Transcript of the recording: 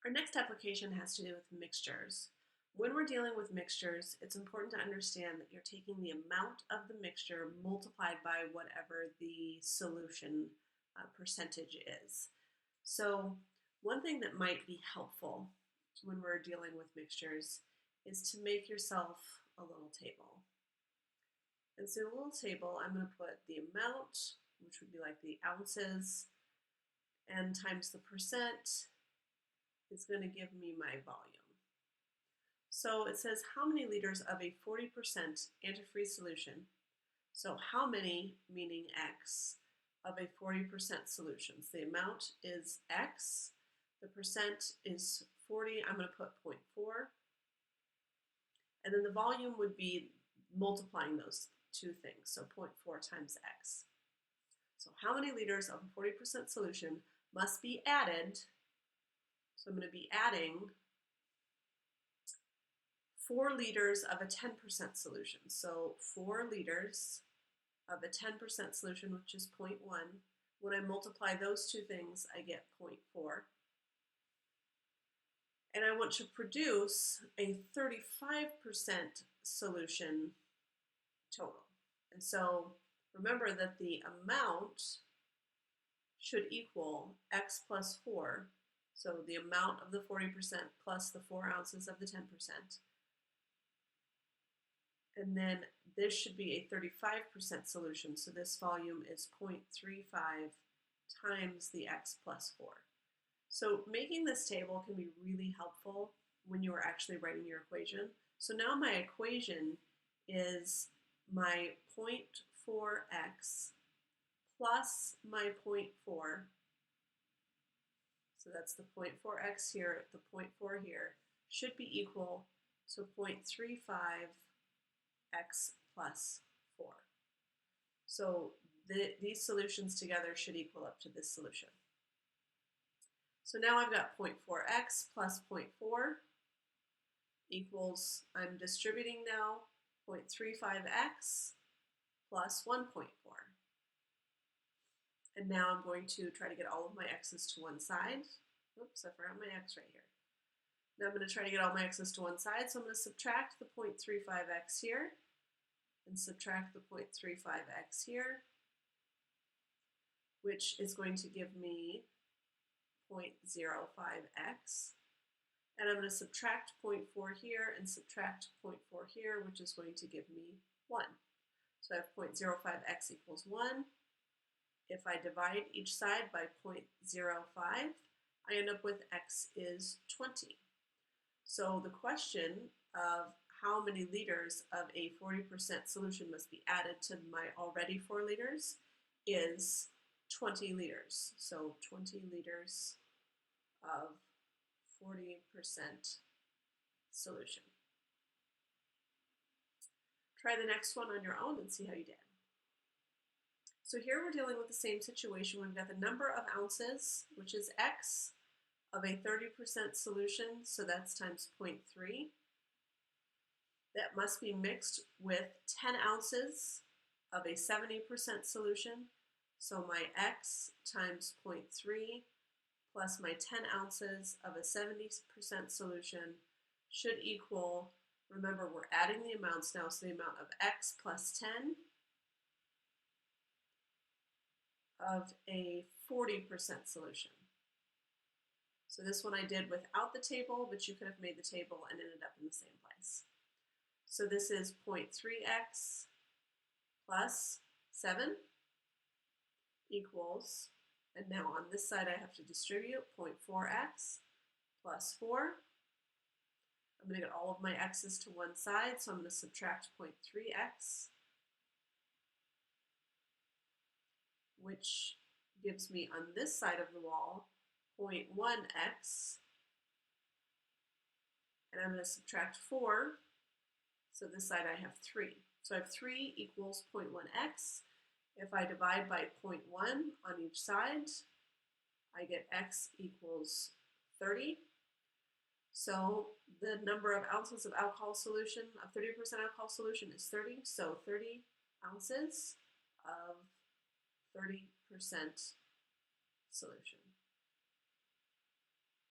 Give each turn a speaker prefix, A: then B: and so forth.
A: Our next application has to do with mixtures. When we're dealing with mixtures, it's important to understand that you're taking the amount of the mixture multiplied by whatever the solution percentage is. So one thing that might be helpful when we're dealing with mixtures is to make yourself a little table. And so in a little table, I'm going to put the amount, which would be like the ounces, and times the percent is going to give me my volume. So it says how many liters of a 40% antifreeze solution, so how many meaning X, of a 40% solution. So the amount is X, the percent is 40, I'm going to put 0.4, and then the volume would be multiplying those two things, so 0.4 times X. So how many liters of a 40% solution must be added? So I'm going to be adding 4 liters of a 10% solution. So 4 liters of a 10% solution, which is 0.1. When I multiply those two things, I get 0.4. And I want to produce a 35% solution total. And so remember that the amount should equal X plus 4. So the amount of the 40% plus the 4 ounces of the 10%. And then this should be a 35% solution. So this volume is 0.35 times the X plus 4. So making this table can be really helpful when you are actually writing your equation. So now my equation is my 0.4x plus my 0.4. So that's the 0.4x here, the 0.4 here, should be equal to 0.35x plus 4. So these solutions together should equal up to this solution. So now I've got 0.4x plus 0.4 equals, I'm distributing now, 0.35x plus 1.4. And now I'm going to try to get all of my x's to one side. Oops, I forgot my x right here. Now I'm going to try to get all my x's to one side, so I'm going to subtract the 0.35x here and subtract the 0.35x here, which is going to give me 0.05x. And I'm going to subtract 0.4 here and subtract 0.4 here, which is going to give me 1. So I have 0.05x equals 1. If I divide each side by 0.05, I end up with x is 20. So the question of how many liters of a 40% solution must be added to my already 4 liters is 20 liters. So 20 liters of 40% solution. Try the next one on your own and see how you did. So here we're dealing with the same situation. We've got the number of ounces, which is X, of a 30% solution, so that's times 0.3. That must be mixed with 10 ounces of a 70% solution, so my X times 0.3 plus my 10 ounces of a 70% solution should equal, remember we're adding the amounts now, so the amount of X plus 10 of a 40% solution. So this one I did without the table, but you could have made the table and ended up in the same place. So this is 0.3x plus 7 equals, and now on this side I have to distribute 0.4x plus 4. I'm going to get all of my x's to one side, so I'm going to subtract 0.3x, which gives me on this side of the wall 0.1x, and I'm going to subtract 4, so this side I have 3. So I have 3 equals 0.1x. If I divide by 0.1 on each side, I get x equals 30. So the number of ounces of alcohol solution, of 30% alcohol solution is 30, so 30 ounces of 30% solution.